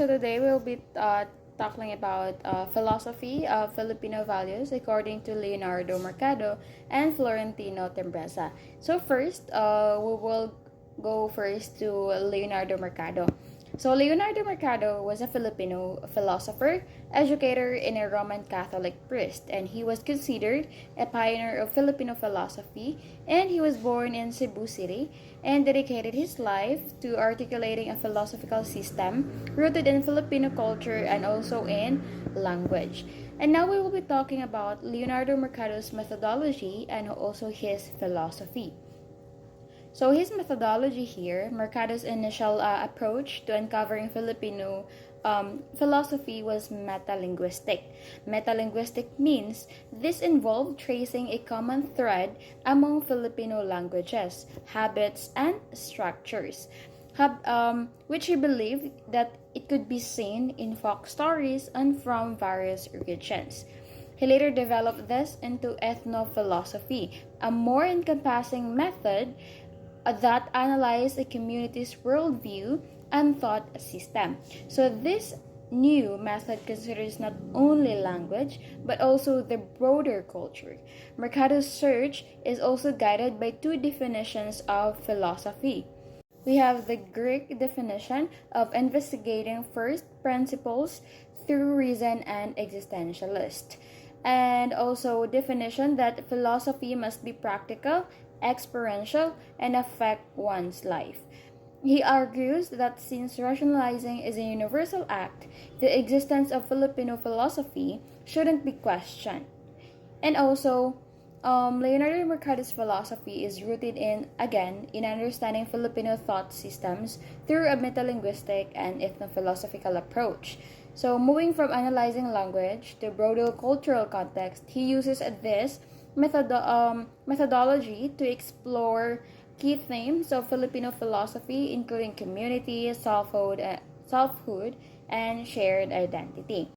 So today we'll be talking about philosophy of Filipino values according to Leonardo Mercado and Florentino Tembresa. So first, we will go first to Leonardo Mercado. So Leonardo Mercado was a Filipino philosopher, educator, and a Roman Catholic priest, and he was considered a pioneer of Filipino philosophy. And he was born in Cebu City and dedicated his life to articulating a philosophical system rooted in Filipino culture and also in language. And now we will be talking about Leonardo Mercado's methodology and also his philosophy. So his methodology here, Mercado's initial approach to uncovering Filipino philosophy was metalinguistic. Metalinguistic means this involved tracing a common thread among Filipino languages, habits, and structures, which he believed that it could be seen in folk stories and from various regions. He later developed this into ethnophilosophy, a more encompassing method that analyzed a community's worldview and thought system. So this new method considers not only language but also the broader culture. Mercado's search is also guided by two definitions of philosophy. We have the Greek definition of investigating first principles through reason and existentialist, and also definition that philosophy must be practical, experiential, and affect one's life. He argues that since rationalizing is a universal act, the existence of Filipino philosophy shouldn't be questioned. And also, Leonardo Mercado's philosophy is rooted in understanding Filipino thought systems through a metalinguistic and ethnophilosophical approach. So, moving from analyzing language to broader cultural context, he uses this methodology to explore key themes of Filipino philosophy, including community, selfhood, and shared identity.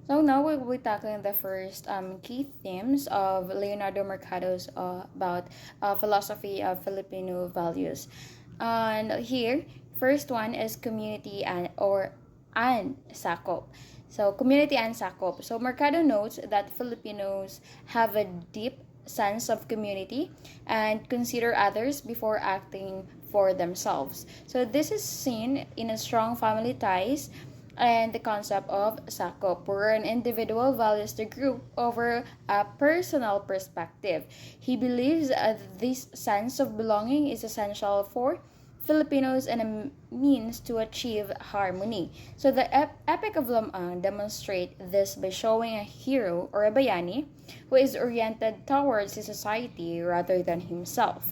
So now we will be tackling the first key themes of Leonardo Mercado's about philosophy of Filipino values. And here, first one is community and sakop. So community and sakop. So Mercado notes that Filipinos have a deep sense of community and consider others before acting for themselves. So this is seen in a strong family ties and the concept of sakop, where an individual values the group over a personal perspective. He believes this sense of belonging is essential for Filipinos and a means to achieve harmony. So the Epic of Lamang demonstrate this by showing a hero or a bayani who is oriented towards his society rather than himself.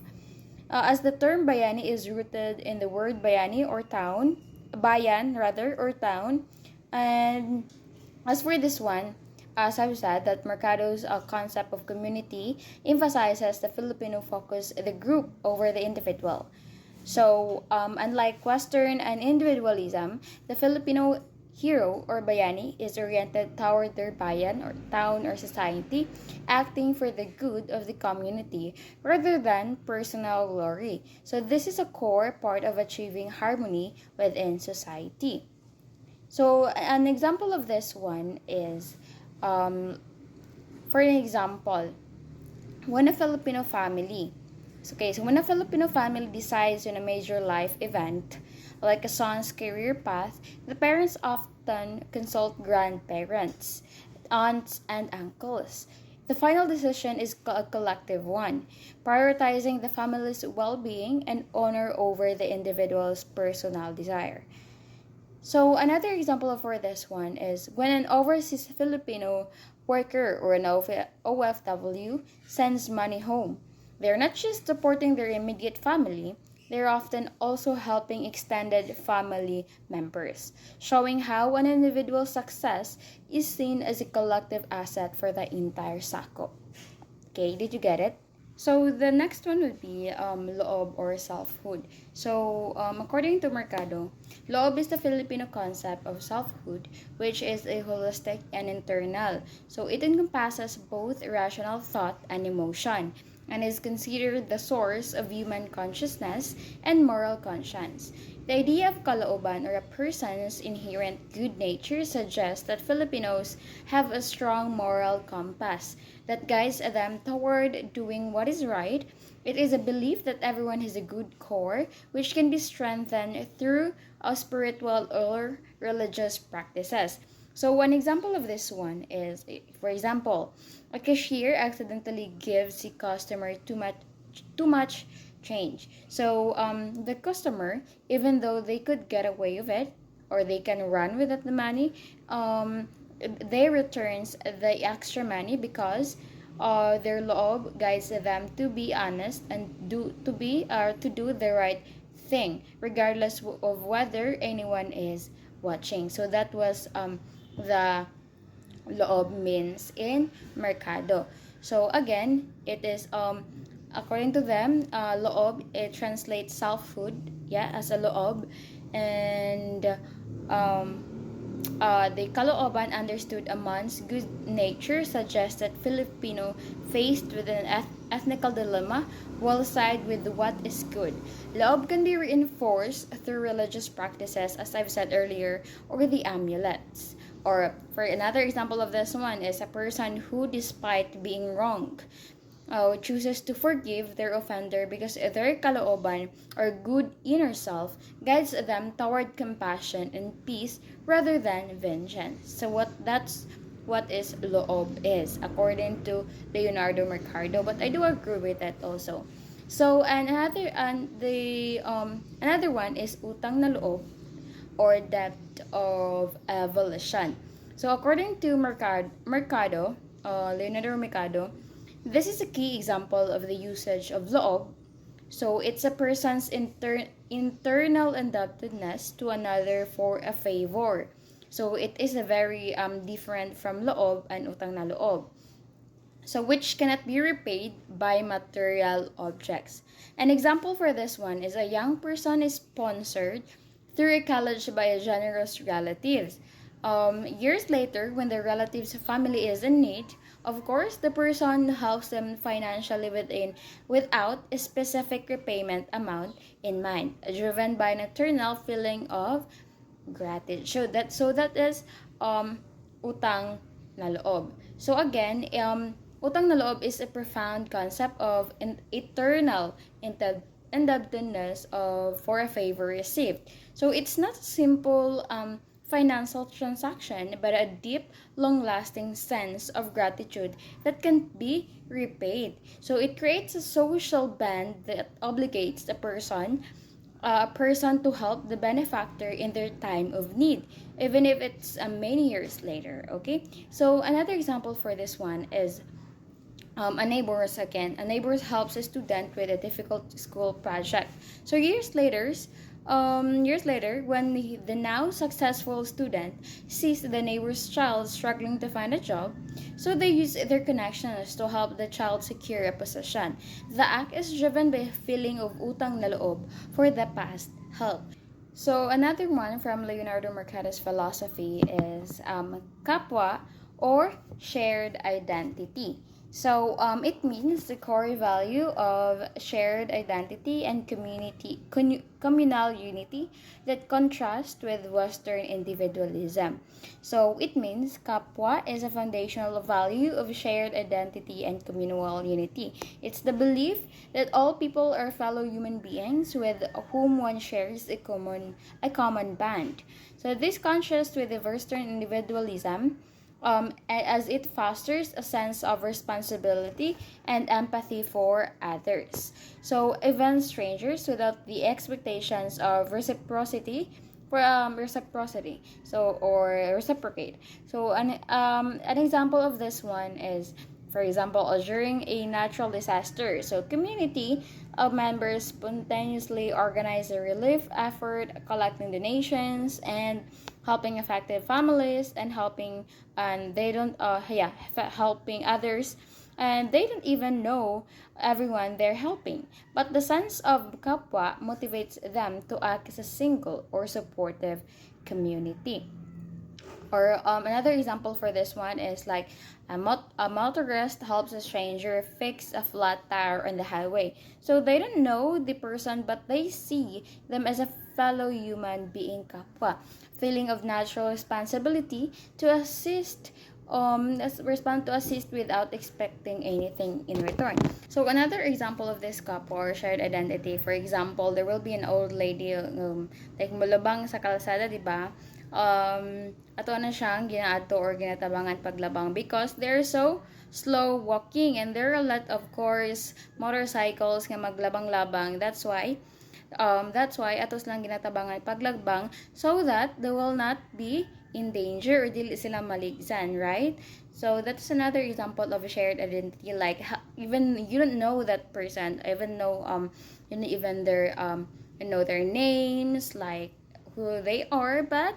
As the term bayani is rooted in the word bayani or town, bayan rather or town, and as for this one, as I've said, that Mercado's concept of community emphasizes the Filipino focus the group over the individual. So, unlike Western and individualism, the Filipino hero or bayani is oriented toward their bayan or town or society, acting for the good of the community rather than personal glory. So, this is a core part of achieving harmony within society. So, an example of this one is, for an example, when a Filipino family so when a Filipino family decides on a major life event, like a son's career path, the parents often consult grandparents, aunts, and uncles. The final decision is a collective one, prioritizing the family's well-being and honor over the individual's personal desire. So another example for this one is when an overseas Filipino worker or an OFW sends money home. They're not just supporting their immediate family, they're often also helping extended family members, showing how an individual's success is seen as a collective asset for the entire sakop. Okay, did you get it? So the next one would be loob or selfhood. So according to Mercado, loob is the Filipino concept of selfhood, which is a holistic and internal. So it encompasses both rational thought and emotion. and is considered the source of human consciousness and moral conscience. The idea of kalooban, or a person's inherent good nature, suggests that Filipinos have a strong moral compass that guides them toward doing what is right. It is a belief that everyone has a good core, which can be strengthened through spiritual or religious practices. So one example of this one is, for example, a cashier accidentally gives the customer too much change. So the customer, even though they could get away with it or they can run without the money, um, they returns the extra money because their loob guides them to be honest and to do the right thing regardless of whether anyone is watching. So that was the loob means in mercado. So again, it is according to them, loob, it translates self-food, yeah, as a loob, and um, the Calooban understood a man's good nature suggests that Filipino faced with an ethnical dilemma will side with what is good. Loob can be reinforced through religious practices, as I've said earlier, or the amulets. Or for another example of this one is a person who, despite being wrong, chooses to forgive their offender because their kalooban, or good inner self, guides them toward compassion and peace rather than vengeance. So that's what is loob is according to Leonardo Mercado, but I do agree with that also. So another one is utang na loob, or debt of volition. So according to Leonardo Mercado, this is a key example of the usage of loob. So it's a person's internal indebtedness to another for a favor. So it is a very different from loob and utang na loob. So which cannot be repaid by material objects. An example for this one is a young person is sponsored through a college by a generous relatives. Years later, when the relative's family is in need, of course, the person helps them financially without a specific repayment amount in mind, driven by an eternal feeling of gratitude. So that is utang na loob. So again, utang na loob is a profound concept of an eternal indebtedness for a favor received. So it's not a simple financial transaction, but a deep, long-lasting sense of gratitude that can be repaid. So it creates a social bond that obligates a person to help the benefactor in their time of need, even if it's many years later. Okay, so another example for this one is a neighbor again. A neighbor helps a student with a difficult school project. So years later, when the now successful student sees the neighbor's child struggling to find a job, so they use their connections to help the child secure a position. The act is driven by a feeling of utang na loob for the past help. So another one from Leonardo Mercado's philosophy is kapwa, or shared identity. So it means the core value of shared identity and communal unity that contrast with Western individualism. So it means kapwa is a foundational value of shared identity and communal unity. It's the belief that all people are fellow human beings with whom one shares a common bond. So this contrasts with the Western individualism, as it fosters a sense of responsibility and empathy for others. So even strangers without the expectations of reciprocity, so or reciprocate. So an example of this one is, for example, during a natural disaster, so community of members spontaneously organize a relief effort, collecting donations and helping affected families, and helping others, and they don't even know everyone they're helping. But the sense of kapwa motivates them to act as a single or supportive community. Or another example for this one is like a motorist helps a stranger fix a flat tire on the highway. So they don't know the person, but they see them as a fellow human being, kapwa. Feeling of natural responsibility to respond to assist without expecting anything in return. So another example of this couple or shared identity, for example, there will be an old lady like mulabang sa kalsada, di ba? Ato na siyang ginaadto or ginatabangan paglabang because they're so slow walking and there are a lot of course motorcycles nga maglabang-labang. That's why atos lang ginatabangan paglagbang so that they will not be in danger or dili sila maligsan, right? So that's another example of a shared identity. Like even you don't know that person, even know you know even their you know their names, like who they are, but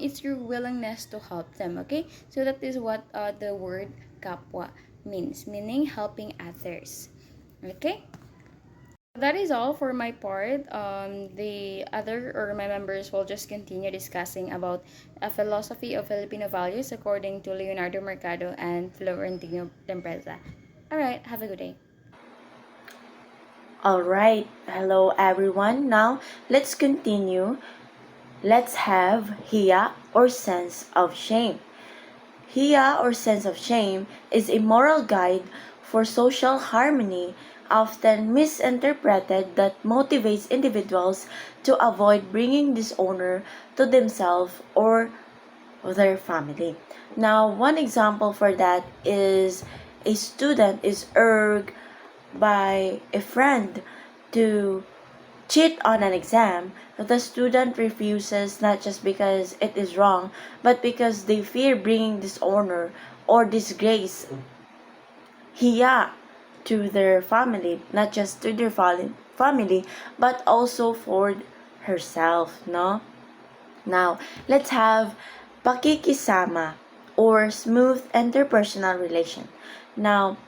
it's your willingness to help them. Okay, so that is what the word kapwa means, meaning helping others. Okay, that is all for my part. The other or my members will just continue discussing about a philosophy of Filipino values according to Leonardo Mercado and Florentino Tempresa. All right, have a good day. Alright, hello everyone. Now, let's continue. Let's have hiya or sense of shame. Hiya or sense of shame is a moral guide for social harmony, often misinterpreted that motivates individuals to avoid bringing dishonor to themselves or their family. Now, one example for that is a student is urged by a friend to cheat on an exam, the student refuses not just because it is wrong, but because they fear bringing dishonor or disgrace, hiya, to their family, not just to their family, but also for herself, no? Now, let's have pakikisama or smooth interpersonal relation. Now,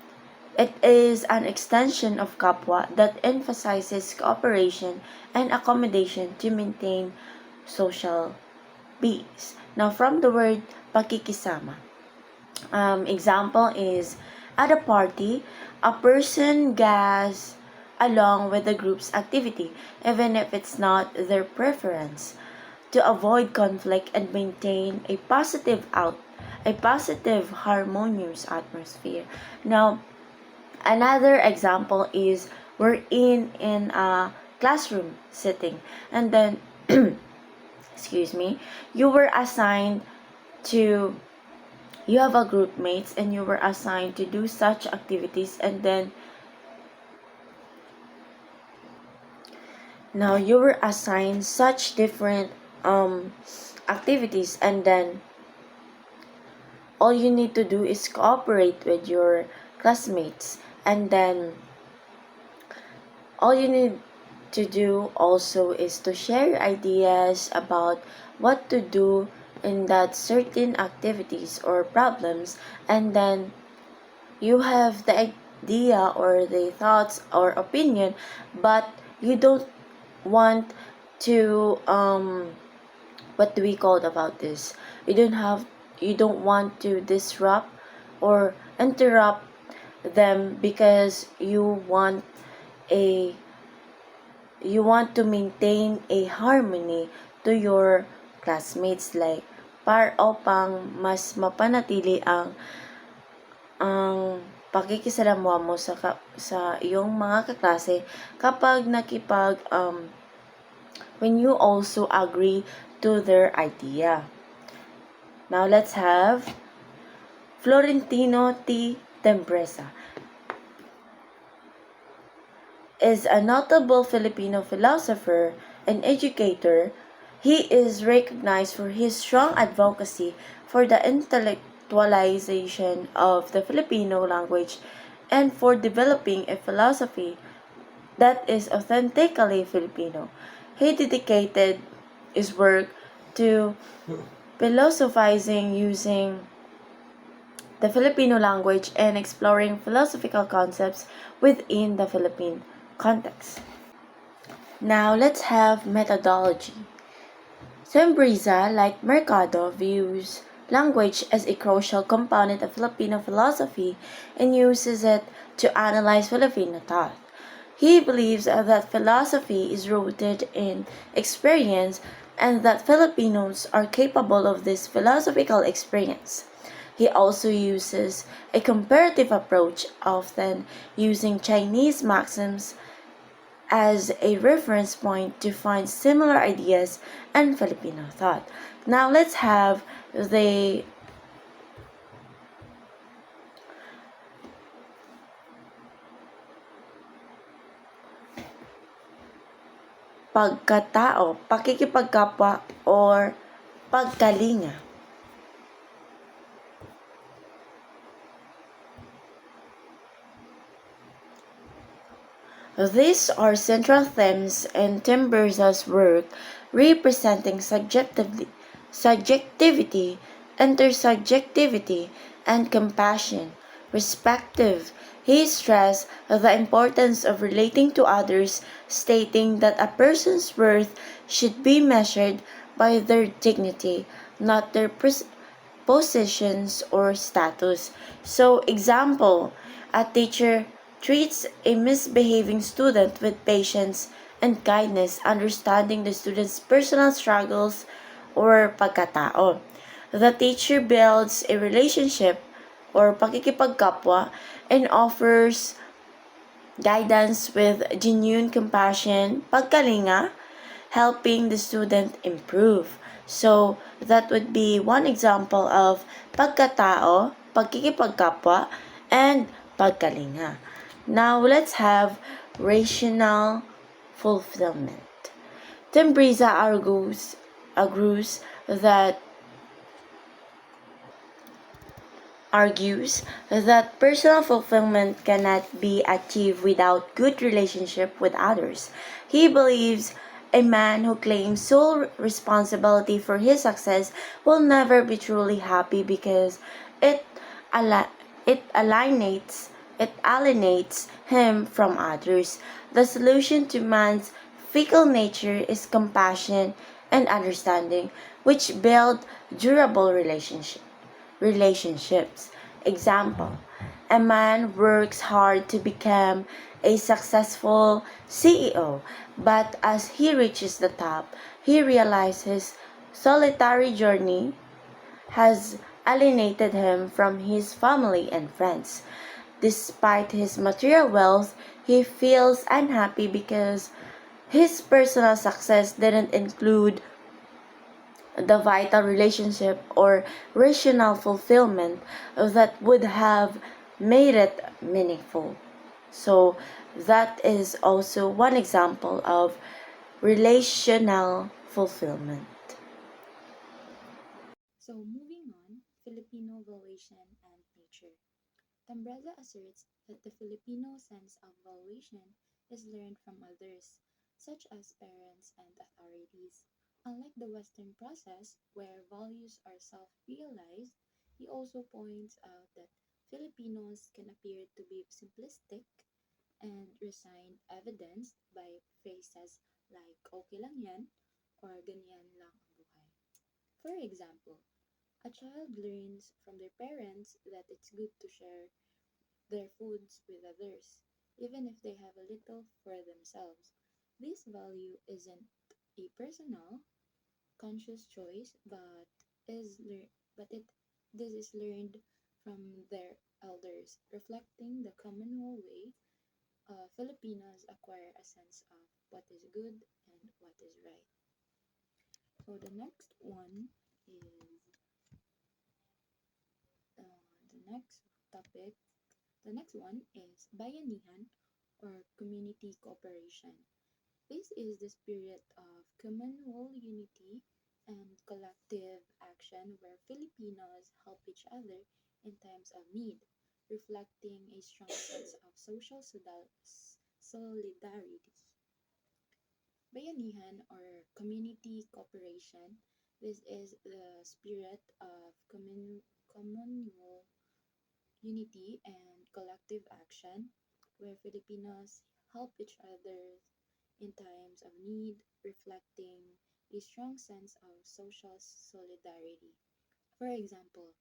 it is an extension of kapwa that emphasizes cooperation and accommodation to maintain social peace. Now, from the word pakikisama, example is at a party, a person goes along with the group's activity, even if it's not their preference, to avoid conflict and maintain a positive harmonious atmosphere. Now, another example is we're in a classroom sitting and then excuse me, you were assigned to you have a group mates and you were assigned to do such activities and then now you were assigned such different activities and then all you need to do is cooperate with your classmates and then all you need to do also is to share ideas about what to do in that certain activities or problems and then you have the idea or the thoughts or opinion but you don't want to what do we call about this, you don't want to disrupt or interrupt them because a you want to maintain a harmony to your classmates, like upang mas mapanatili ang pakikisalamuha mo sa iyong mga kaklase kapag when you also agree to their idea. Now let's have Florentino T. Tempresa is a notable Filipino philosopher and educator. He is recognized for his strong advocacy for the intellectualization of the Filipino language and for developing a philosophy that is authentically Filipino. He dedicated his work to philosophizing using the Filipino language and exploring philosophical concepts within the Philippine context. Now let's have methodology. Sembriza, like Mercado, views language as a crucial component of Filipino philosophy and uses it to analyze Filipino thought. He believes that philosophy is rooted in experience and that Filipinos are capable of this philosophical experience. He also uses a comparative approach, often using Chinese maxims as a reference point to find similar ideas and Filipino thought. Now let's have the pagkatao, pakikipagkapwa, or pagkalinga. These are central themes in Timberza's work, representing subjectivity, intersubjectivity, and compassion, respective. He stressed the importance of relating to others, stating that a person's worth should be measured by their dignity, not their positions or status. So, example, a teacher treats a misbehaving student with patience and kindness, understanding the student's personal struggles or pagkatao. The teacher builds a relationship or pakikipagkapwa and offers guidance with genuine compassion, pagkalinga, helping the student improve. So, that would be one example of pagkatao, pagkikipagkapwa, and pagkalinga. Now, let's have rational fulfillment. Tembriza that argues that personal fulfillment cannot be achieved without good relationship with others. He believes a man who claims sole responsibility for his success will never be truly happy because it ala- it alienates it alienates him from others. The solution to man's fickle nature is compassion and understanding, which build durable relationships. Example, a man works hard to become a successful CEO, but as he reaches the top, he realizes his solitary journey has alienated him from his family and friends. Despite his material wealth, he feels unhappy because his personal success didn't include the vital relationship or rational fulfillment that would have made it meaningful. So, that is also one example of relational fulfillment. So, moving on, Filipino valuation and nature. Tambraza asserts that the Filipino sense of valuation is learned from others, such as parents and authorities. Unlike the Western process, where values are self realized, he also points out that Filipinos can appear to be simplistic and resigned, evidenced by phrases like okay lang yan or ganyan lang ang buhay. For example, a child learns from their parents that it's good to share their foods with others, even if they have a little for themselves. This value isn't a personal, conscious choice, but it this is learned from their elders, reflecting the communal way Filipinos acquire a sense of what is good and what is right. So the next one is the next topic. The next one is bayanihan or community cooperation. This is the spirit of communal unity and collective action where Filipinos help each other in times of need, reflecting a strong sense of social solidarity. Bayanihan or community cooperation. This is the spirit of communal unity and collective action where Filipinos help each other in times of need, reflecting a strong sense of social solidarity. For example,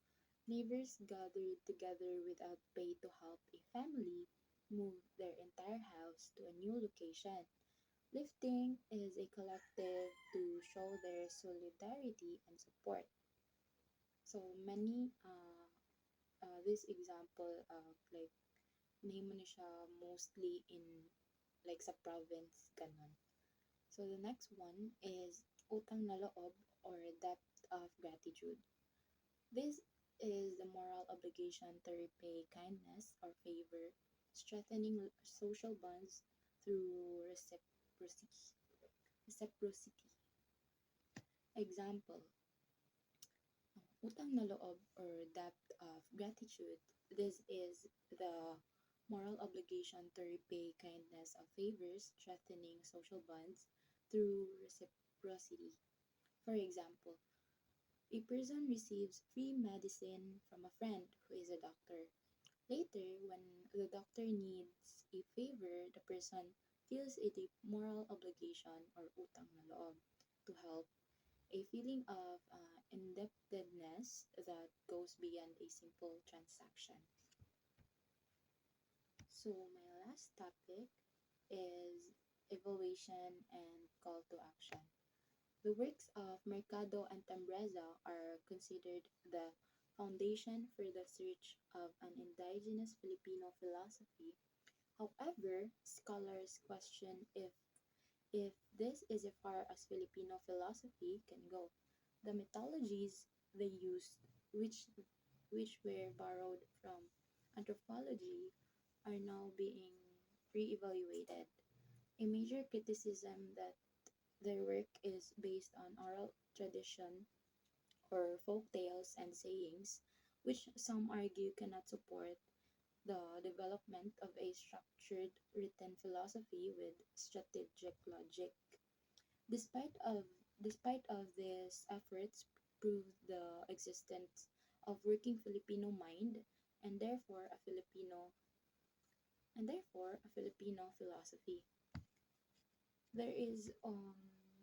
neighbors gathered together without pay to help a family move their entire house to a new location. Lifting is a collective to show their solidarity and support. So many, this example, like, name mo na siya mostly in, like, sa province, ganon. So the next one is utang na loob, or debt of gratitude. This is the moral obligation to repay kindness or favor, strengthening social bonds through reciprocity. Example, utang na loob, or debt of gratitude. This is the moral obligation to repay kindness or favors, strengthening social bonds through reciprocity. For example, a person receives free medicine from a friend who is a doctor. Later, when the doctor needs a favor, the person feels a deep moral obligation, or utang na loob, to help, a feeling of indebtedness that goes beyond a simple transaction. So, my last topic is evaluation and call to action. The works of Mercado and Tambreza are considered the foundation for the search of an indigenous Filipino philosophy. However, scholars question if this is as far as Filipino philosophy can go. The methodologies they used, which were borrowed from anthropology, are now being re-evaluated. A major criticism that their work is based on oral tradition, or folk tales and sayings, which some argue cannot support the development of a structured written philosophy with strategic logic. Despite of these efforts prove the existence of working Filipino mind, and therefore a Filipino philosophy. There is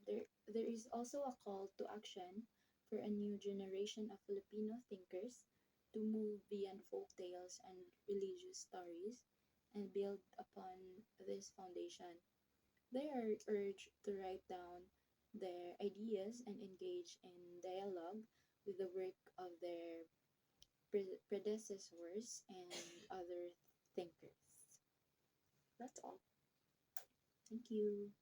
there is also a call to action for a new generation of Filipino thinkers to move beyond folk tales and religious stories and build upon this foundation. They are urged to write down their ideas and engage in dialogue with the work of their predecessors and other thinkers. That's all. Thank you.